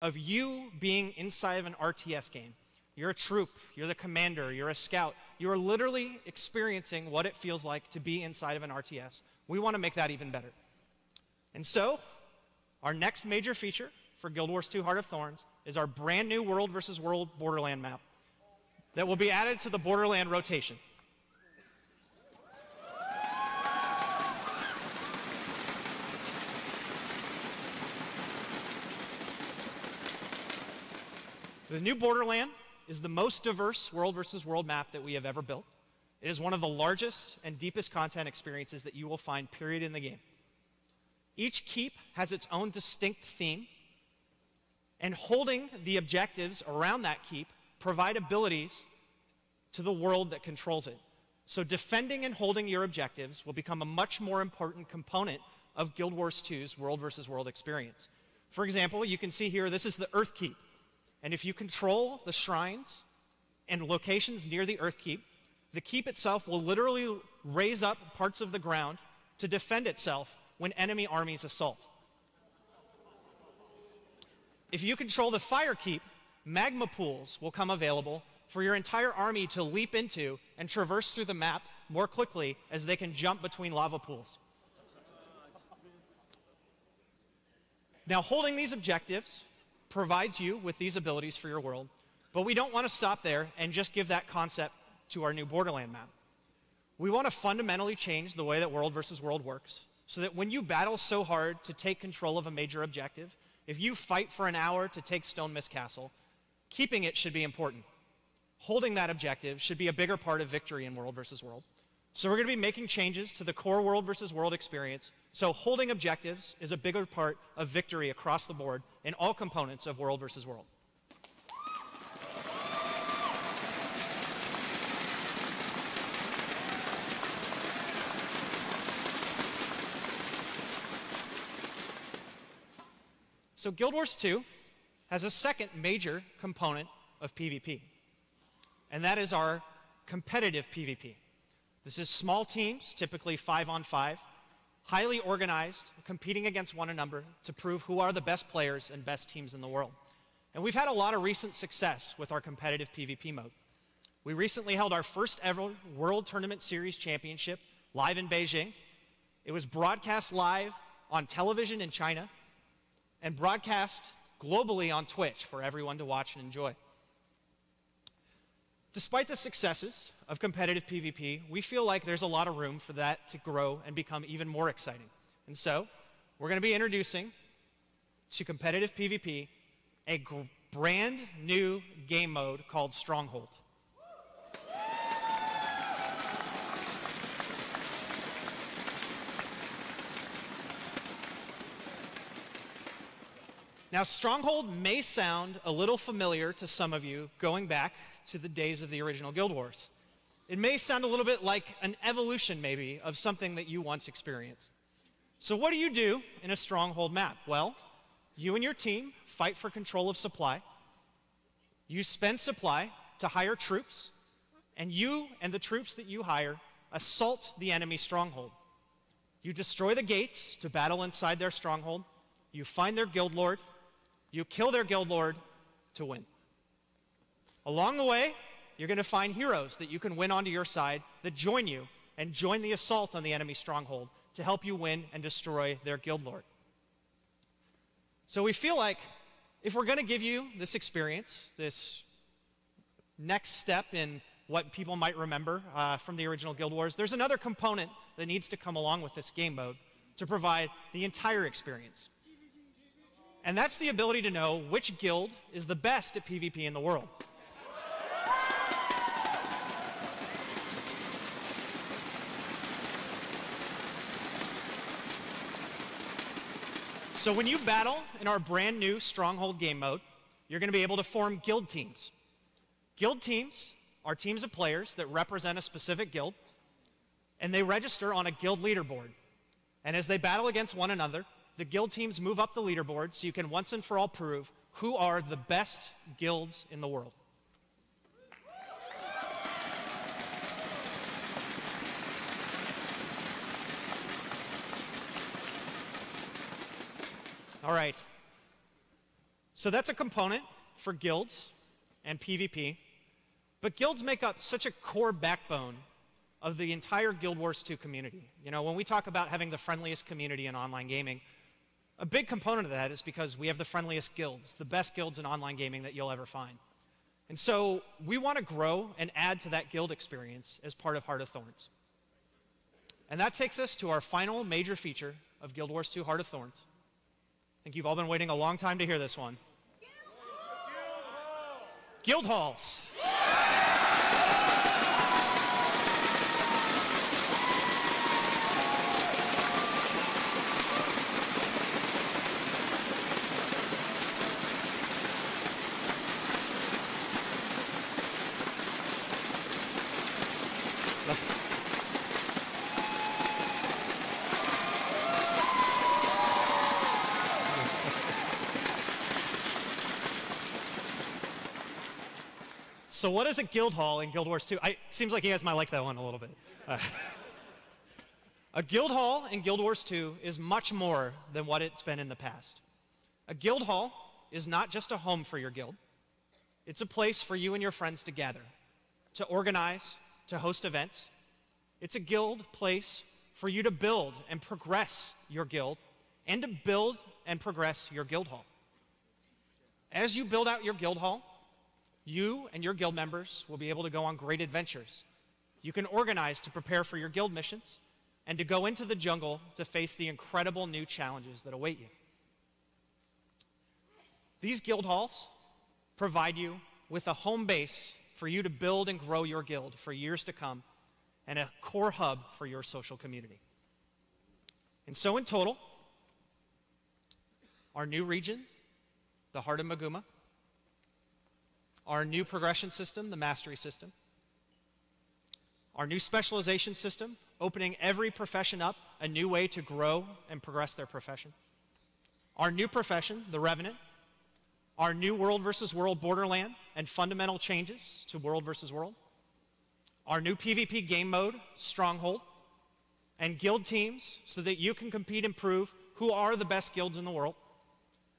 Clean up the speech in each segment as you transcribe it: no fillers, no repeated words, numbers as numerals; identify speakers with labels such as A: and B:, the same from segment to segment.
A: of you being inside of an RTS game. You're a troop, you're the commander, you're a scout. You're literally experiencing what it feels like to be inside of an RTS. We want to make that even better. And so, our next major feature for Guild Wars 2 Heart of Thorns is our brand new World versus World Borderland map that will be added to the Borderland rotation. The new Borderland is the most diverse World versus World map that we have ever built. It is one of the largest and deepest content experiences that you will find, period, in the game. Each keep has its own distinct theme, and holding the objectives around that keep provide abilities to the world that controls it. So defending and holding your objectives will become a much more important component of Guild Wars 2's World versus World experience. For example, you can see here, this is the Earth Keep. And if you control the shrines and locations near the Earth Keep, the keep itself will literally raise up parts of the ground to defend itself when enemy armies assault. If you control the Fire Keep, magma pools will come available for your entire army to leap into and traverse through the map more quickly as they can jump between lava pools. Now, holding these objectives provides you with these abilities for your world, but we don't want to stop there and just give that concept to our new Borderland map. We want to fundamentally change the way that World versus World works, so that when you battle so hard to take control of a major objective, if you fight for an hour to take Stone Mist Castle, keeping it should be important. Holding that objective should be a bigger part of victory in World versus World. So we're going to be making changes to the core World versus World experience, so holding objectives is a bigger part of victory across the board in all components of World versus World. So Guild Wars 2 has a second major component of PvP, and that is our competitive PvP. This is small teams, typically 5-on-5, highly organized, competing against one another to prove who are the best players and best teams in the world. And we've had a lot of recent success with our competitive PvP mode. We recently held our first ever World Tournament Series Championship live in Beijing. It was broadcast live on television in China and broadcast globally on Twitch for everyone to watch and enjoy. Despite the successes of competitive PvP, we feel like there's a lot of room for that to grow and become even more exciting. And so, we're going to be introducing to competitive PvP a brand new game mode called Stronghold. Now, Stronghold may sound a little familiar to some of you going back to the days of the original Guild Wars. It may sound a little bit like an evolution, maybe, of something that you once experienced. So what do you do in a Stronghold map? Well, you and your team fight for control of supply. You spend supply to hire troops, and you and the troops that you hire assault the enemy stronghold. You destroy the gates to battle inside their stronghold. You find their guild lord. You kill their guild lord to win. Along the way, you're going to find heroes that you can win onto your side that join you and join the assault on the enemy stronghold to help you win and destroy their guild lord. So we feel like if we're going to give you this experience, this next step in what people might remember from the original Guild Wars, there's another component that needs to come along with this game mode to provide the entire experience. And that's the ability to know which guild is the best at PvP in the world. So when you battle in our brand new Stronghold game mode, you're going to be able to form guild teams. Guild teams are teams of players that represent a specific guild, and they register on a guild leaderboard. And as they battle against one another, the guild teams move up the leaderboard so you can once and for all prove who are the best guilds in the world. All right. So that's a component for guilds and PvP, but guilds make up such a core backbone of the entire Guild Wars 2 community. You know, when we talk about having the friendliest community in online gaming, a big component of that is because we have the friendliest guilds, the best guilds in online gaming that you'll ever find. And so we want to grow and add to that guild experience as part of Heart of Thorns. And that takes us to our final major feature of Guild Wars 2 Heart of Thorns. I think you've all been waiting a long time to hear this one. Guild halls. So what is a guild hall in Guild Wars 2? It seems like you guys might like that one a little bit. A guild hall in Guild Wars 2 is much more than what it's been in the past. A guild hall is not just a home for your guild. It's a place for you and your friends to gather, to organize, to host events. It's a guild place for you to build and progress your guild, and to build and progress your guild hall. As you build out your guild hall, you and your guild members will be able to go on great adventures. You can organize to prepare for your guild missions and to go into the jungle to face the incredible new challenges that await you. These guild halls provide you with a home base for you to build and grow your guild for years to come, and a core hub for your social community. And so in total, our new region, the Heart of Maguma, our new progression system, the Mastery System, our new specialization system, opening every profession up a new way to grow and progress their profession, our new profession, the Revenant, our new World versus World Borderland and fundamental changes to World versus World, our new PvP game mode, Stronghold, and guild teams so that you can compete and prove who are the best guilds in the world,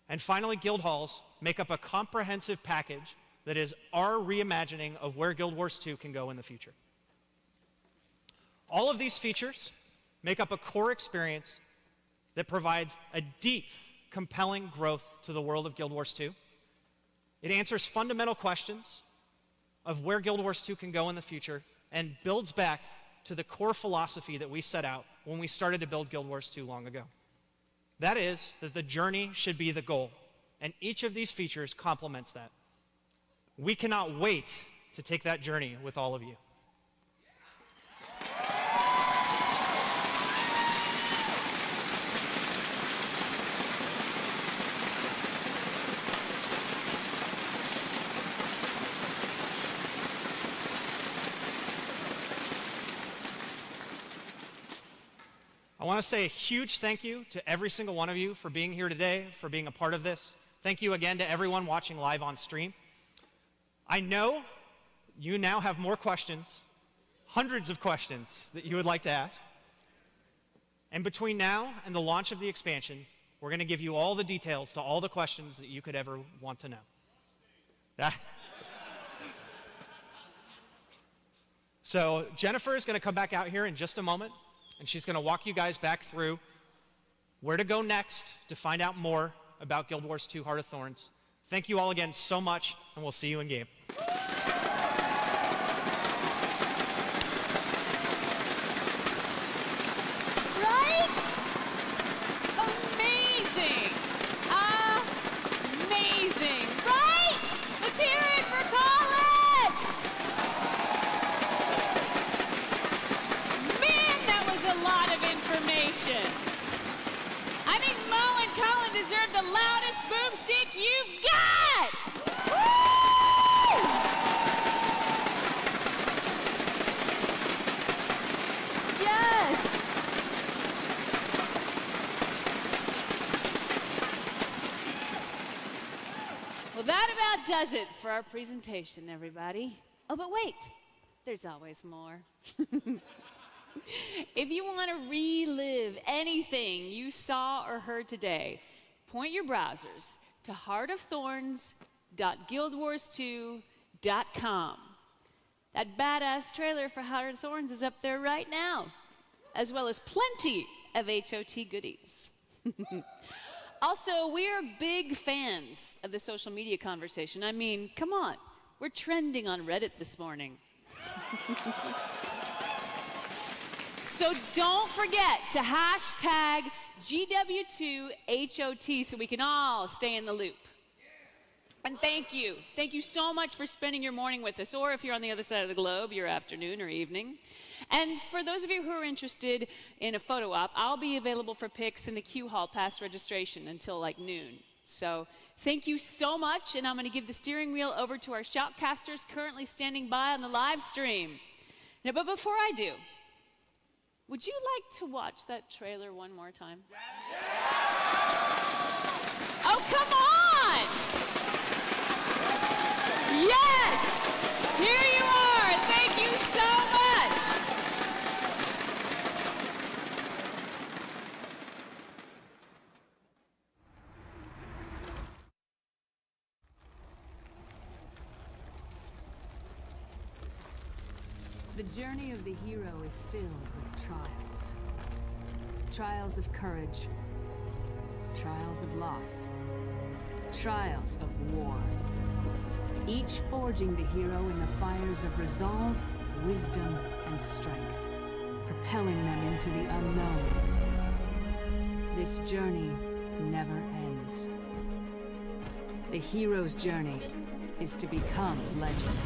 A: and finally, guild halls make up a comprehensive package that is our reimagining of where Guild Wars 2 can go in the future. All of these features make up a core experience that provides a deep, compelling growth to the world of Guild Wars 2. It answers fundamental questions of where Guild Wars 2 can go in the future and builds back to the core philosophy that we set out when we started to build Guild Wars 2 long ago. That is, that the journey should be the goal, and each of these features complements that. We cannot wait to take that journey with all of you. I want to say a huge thank you to every single one of you for being here today, for being a part of this. Thank you again to everyone watching live on stream. I know you now have more questions, hundreds of questions that you would like to ask. And between now and the launch of the expansion, we're going to give you all the details to all the questions that you could ever want to know. So Jennifer is going to come back out here in just a moment, and she's going to walk you guys back through where to go next to find out more about Guild Wars 2 Heart of Thorns. Thank you all again so much, and we'll see you in game.
B: Right? Amazing! Amazing! Right? Let's hear it for Colin! Man, that was a lot of information. I think Mo and Colin deserve the loudest boomstick you've got! Woo! Yes! Well, that about does it for our presentation, everybody. Oh, but wait, there's always more. If you want to relive anything you saw or heard today, point your browsers to heartofthorns.guildwars2.com. That badass trailer for Heart of Thorns is up there right now, as well as plenty of HOT goodies. Also, we are big fans of the social media conversation. I mean, come on, we're trending on Reddit this morning. So don't forget to hashtag GW2HOT so we can all stay in the loop. And thank you. Thank you so much for spending your morning with us, or if you're on the other side of the globe, your afternoon or evening. And for those of you who are interested in a photo op, I'll be available for pics in the Q Hall past registration until like noon. So thank you so much, and I'm going to give the steering wheel over to our shoutcasters currently standing by on the live stream. Now, but before I do, would you like to watch that trailer one more time? Oh, come on! Yes! Here you are! Thank you so much!
C: The journey of the hero is filled with trials. Trials of courage. Trials of loss. Trials of war. Each forging the hero in the fires of resolve, wisdom, and strength, propelling them into the unknown. This journey never ends. The hero's journey is to become legend.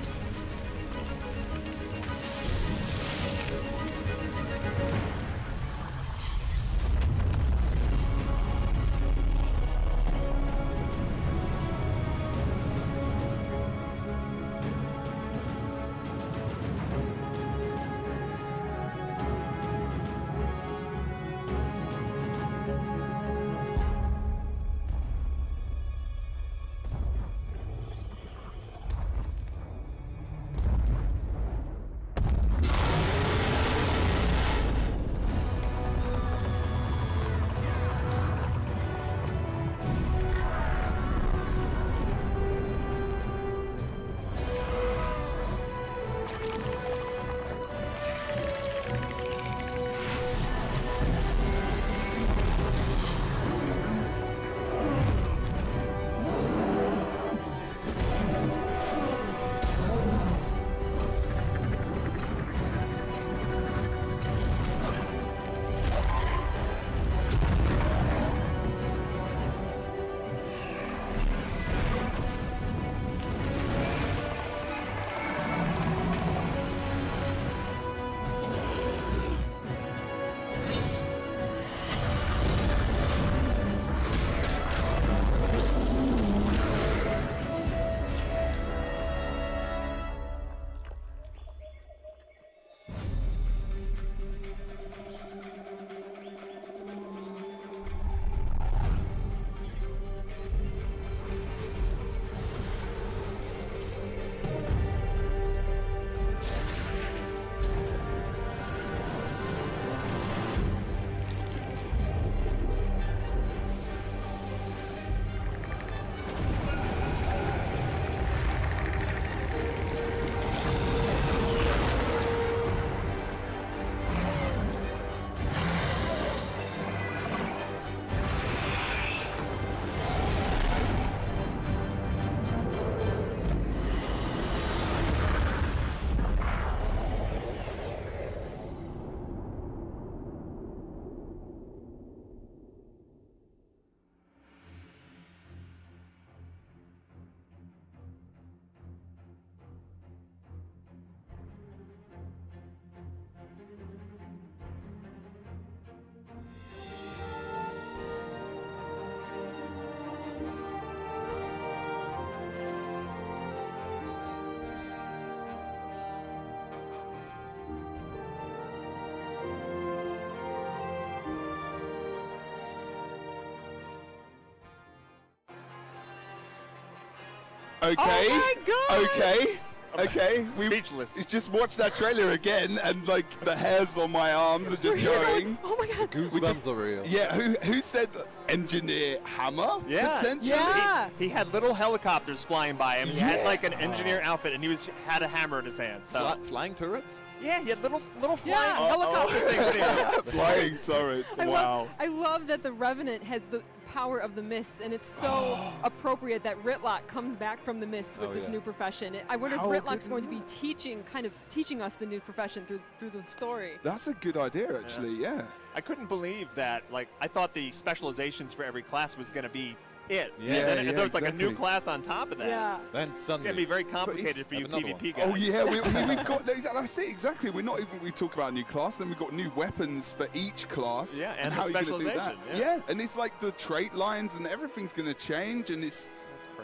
D: Okay.
E: Oh my God!
D: Okay. Okay.
E: Speechless.
D: We just watched that trailer again, and like the hairs on my arms are just going.
E: Oh my God!
D: We
E: Goosebumps
D: just-
E: over here.
D: Yeah. Who said engineer hammer,
E: Yeah.
D: potentially.
F: Yeah.
E: He had little helicopters flying by him. He had like an engineer outfit, and he had a hammer in his hand. So.
G: Flying turrets?
E: Yeah, he had little flying
F: Yeah,
E: helicopter things here.
D: Flying turrets. Wow.
F: I love that the Revenant has the power of the mist, and it's so appropriate that Ritlock comes back from the mist with this new profession. I wonder if
D: How
F: Ritlock's
D: good
F: going to be teaching us the new profession through the story.
D: That's a good idea, actually. Yeah.
E: I couldn't believe that. Like, I thought the specializations for every class was going to be it.
G: Yeah,
E: and then
D: yeah,
E: there was like a new
D: exactly.
E: class on top of that.
F: Yeah.
G: Then
E: It's
G: suddenly.
E: going to be very complicated for you
G: Have another
E: PvP guys.
D: Oh yeah, we've got. That's it exactly. We're not even. We talk about a new class, and we've got new weapons for each class.
E: Yeah, and the
D: how are you gonna do that?
E: specialization, yeah.
D: Yeah, and it's like the trait lines and everything's going to change, and it's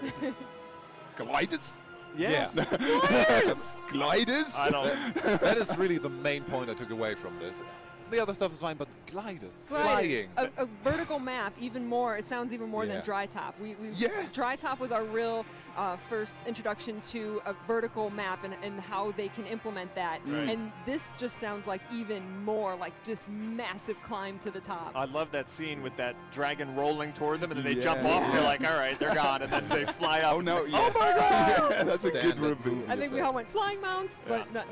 E: That's crazy.
D: gliders.
E: Yes.
D: Gliders.
E: I don't.
G: That is really the main point I took away from this. The other stuff is fine, but gliders,
F: Gliders.
G: flying.
F: A vertical map, even more. It sounds even more than
G: Yeah.
F: dry top.
D: Yeah.
F: Dry top was our real first introduction to a vertical map and how they can implement that.
E: Right.
F: And this just sounds like even more like this massive climb to the top.
E: I love that scene with that dragon rolling toward them, and then they
D: Yeah.
E: jump off, and they're like, all right, they're gone, and then they fly up.
D: Oh
E: It's
D: no!
E: like,
D: Yeah.
E: Oh my God!
D: Yeah, that's a good
G: Standard
D: reveal.
G: movie
F: I think we
G: effect.
F: all went flying mounts, but not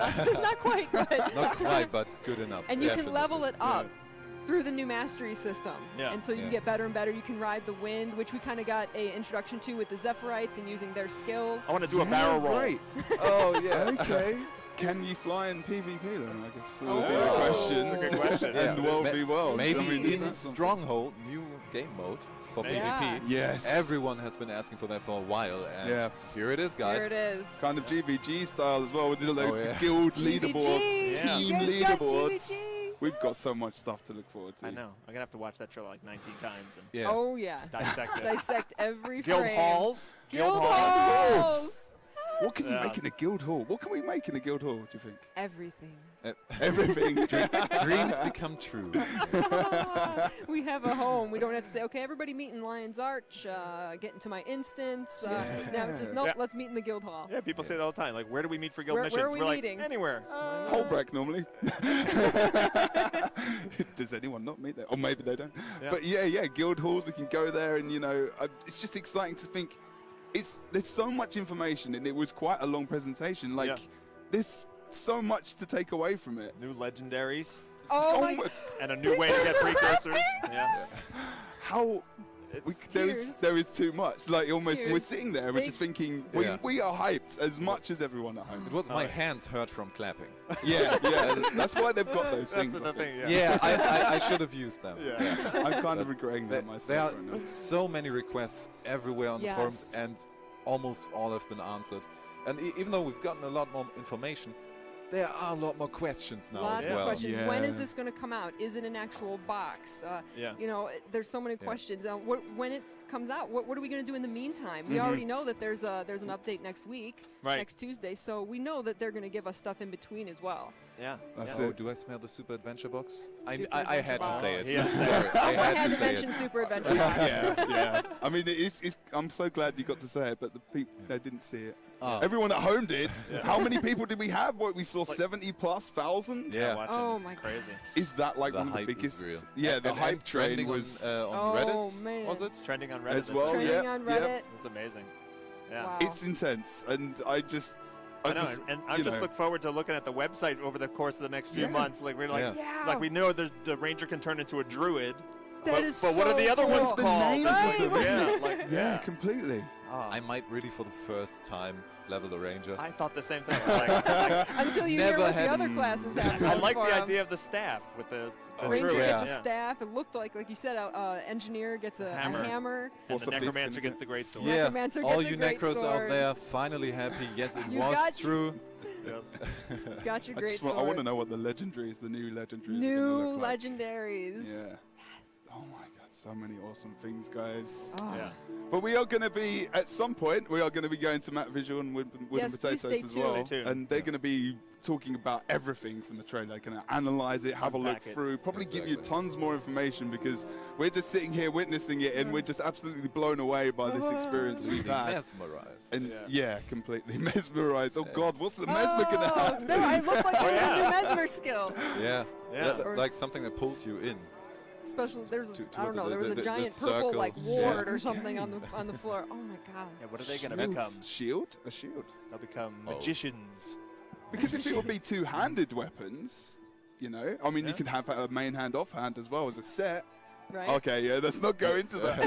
F: quite. But
G: Not quite, but good enough.
F: and you can
G: definitely.
F: level it up through the new mastery system.
E: Yeah.
F: And so you
G: Yeah.
F: get better and better. You can ride the wind, which we kind of got a introduction to with the Zephyrite and using their skills.
E: I want to do a barrel roll.
D: Great.
G: Oh yeah.
D: Okay. Can you fly in PvP then? I guess would be
F: Oh.
D: the question.
E: That's a good question.
D: And world v world.
G: Maybe
D: I mean, is
G: in
D: that something?
G: Stronghold, new game mode for
E: Maybe.
G: PvP.
D: Yes.
G: Everyone has been asking for that for a while, and
D: Yeah.
G: here it is, guys.
F: Here it is.
D: Kind of GVG style as well with the
G: Oh, yeah.
D: guild
F: GVG.
D: leaderboards,
E: Yeah.
D: team
F: You guys got
D: leaderboards.
F: GVG.
D: We've got so much stuff to look forward to.
E: I know. I'm gonna have to watch that trailer like 19 times and
G: Yeah.
F: Oh yeah.
E: dissect it.
F: Dissect every
E: Guild
F: frame.
E: halls.
F: Guild halls.
D: What can you
E: Yeah.
D: make in a guild hall? What can we make in a guild hall, do you think?
F: Everything.
D: Everything.
G: Dreams become true.
F: We have a home. We don't have to say, okay, everybody meet in Lion's Arch, get into my instance. Now it's just, nope,
E: Yeah.
F: let's meet in the guild hall.
E: Yeah, people say that all the time. Like, where do we meet for guild
F: Where
E: missions?
F: are we
E: We're
F: meeting?
E: like, anywhere.
D: Holbrook normally. Does anyone not meet there? Or maybe they don't.
E: Yeah.
D: But yeah, guild halls, we can go there and, it's just exciting to think. There's so much information and it was quite a long presentation. Like,
E: Yeah.
D: there's so much to take away from it.
E: New legendaries
F: Oh my
E: and a new way to get precursors. Yeah.
D: How...
E: It's,
D: there is too much. Like almost,
F: Tears.
D: we're sitting there, and we're
F: They-
D: just thinking,
G: Yeah.
D: we are hyped as much as everyone at home.
G: It was my hands hurt from clapping.
D: Yeah, that's why they've got those things.
E: that's
D: I
E: the
D: think.
E: thing.
G: Yeah, I should have used them.
E: Yeah.
D: I'm kind of regretting
G: There
D: that myself right now.
G: are so many requests everywhere on the forums,
F: Yes.
G: and almost all have been answered. And even though we've gotten a lot more information, there are a lot more questions now
F: Lots
G: as
F: of
G: well.
F: questions.
D: Yeah.
F: When is this going to come out? Is it an actual box?
E: Yeah.
F: There's so many questions. When it comes out, what are we going to do in the meantime? We already know that there's an update next week,
E: Right.
F: next Tuesday. So we know that they're going to give us stuff in between as well.
E: Yeah.
D: That's
G: Oh,
D: it.
G: do I smell the Super Adventure Box?
F: Super
G: I
F: Adventure
G: had to
F: Box.
G: say it.
E: Yeah.
G: Sorry,
F: I had to
G: say
F: mention
G: it.
F: Super Adventure Box.
D: Yeah. I mean, I'm so glad you got to say it, but the people they didn't see it.
G: Oh.
D: Everyone at home did. How many people did we have? What we saw, 70,000+.
G: Yeah.
E: Watching,
F: Oh
E: it's
F: my
E: crazy.
D: Is that like
G: The
D: one of the
G: hype is
D: biggest?
G: real.
D: Yeah, the
G: And
D: hype train
G: trending
D: was.
G: on
F: Oh,
G: Reddit.
F: man.
G: Was it?
E: Trending on Reddit
D: As
E: this
D: well,
E: week.
F: Trending
D: yeah,
F: on
D: yeah.
F: Reddit.
E: It's amazing. Yeah.
F: Wow.
D: It's intense, and I just.
E: I know, and I just look forward to looking at the website over the course of the next few
D: Yeah.
E: months. Like we're like,
F: Yeah.
E: like we know the ranger can turn into a druid.
F: That
E: but,
F: is
E: but what are
F: so
E: the other
F: cool.
E: ones
F: What's
D: the
E: called?
D: names
F: of them,
E: yeah, like,
D: Yeah, completely.
G: I might really for the first time level a ranger.
E: I thought the same thing. Like,
F: Until you
G: Never
F: hear what the
G: had-
F: other classes have.
E: I
F: going
E: like
F: for
E: the
F: 'em.
E: idea of the staff with the
F: Ranger
E: druid.
F: gets a
E: Yeah.
F: staff. It looked like you said, engineer gets a
E: Hammer.
F: hammer.
E: And
D: Force
E: the
D: of
E: necromancer
D: fifth
E: gets the great sword.
G: Yeah,
F: Necromancer
G: all
F: gets a
G: you
F: great
G: necros out
F: sword.
G: there, finally happy. Yes, it
F: You
G: was
F: got-
G: true.
E: Yes.
F: Got your
D: I
F: great
D: just
F: sword.
D: want to know what the legendaries, the new legendaries, are
F: New
D: gonna look like.
F: legendaries.
D: Yeah. Oh my God, so many awesome things, guys.
F: Oh.
E: Yeah.
D: But we are going to be, at some point, we are going to be going to Matt Visual and Wood
F: Yes,
D: and
F: please
D: Potatoes
F: stay
D: as
F: tuned.
D: well.
E: Stay tuned.
D: And they're going to be talking about everything from the trailer. They're going to analyze it, have a look
E: Unpack it.
D: through, probably give you
G: Exactly.
D: tons more information because we're just sitting here witnessing it and we're just absolutely blown away by this experience we've had.
G: Mesmerized.
D: And
E: Yeah.
D: yeah, completely mesmerized. Oh God, what's the mesmer going to
F: Oh,
D: happen?
F: no, I look like
E: Oh,
F: I was
E: yeah.
F: a new mesmer skill.
G: Yeah,
E: Yeah.
G: like something that pulled you in.
F: special. There's I don't know.
G: the-
F: There was
G: the
F: a giant
G: circle.
F: purple like
D: Yeah.
F: ward or something on the floor. Oh my god.
E: Yeah, what are they going to become?
D: Shield? A shield.
E: They'll become
G: Oh.
E: magicians.
D: Because if it would be two-handed weapons, you know, I mean, you could have a main hand, offhand as well as a set.
F: Right.
D: Okay, yeah, let's not go into that.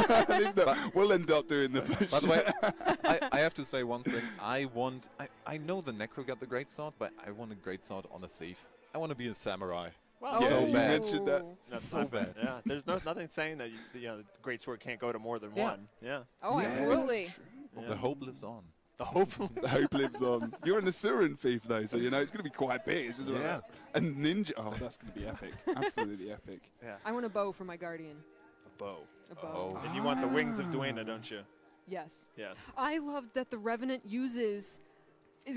D: At least we'll end up doing the push.
G: By the way, I have to say one thing. I know the Necro got the great sword, but I want a great sword on a thief. I want to be a samurai.
E: Well,
D: yeah,
G: so
D: you
G: bad.
D: mentioned that.
E: That's
G: so bad.
E: Yeah, there's nothing saying that the great sword can't go to more than one. Yeah.
F: Oh,
D: Yeah,
F: absolutely.
D: that's true.
G: The hope lives on.
E: The hope.
D: The hope lives on. You're an Asuran thief, though, so you know it's going to be quite big. Isn't it?
G: Yeah.
D: And ninja. Oh, that's going to be epic. Absolutely epic.
E: Yeah.
F: I want a bow for my guardian.
E: A bow.
F: A bow.
G: Oh.
E: And you want the wings of Duena, don't you?
F: Yes.
E: Yes.
F: I love that the Revenant is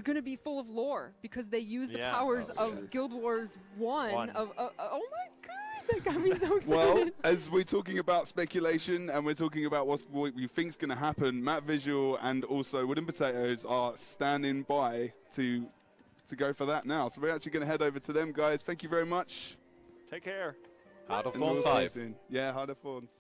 F: going to be full of lore because they use the
E: Yeah.
F: powers
D: Oh,
F: of
D: sure.
F: Guild Wars 1
E: One.
F: of oh my god, that got me so excited.
D: Well, as we're talking about speculation and we're talking about what we think's going to happen, Matt Visual and also Wooden Potatoes are standing by to go for that now. So we're actually going to head over to them, guys. Thank you very much.
E: Take care.
G: Heart of
D: And we'll
G: Thorns
D: see you
G: Hive.
D: soon. Yeah, Heart of Thorns.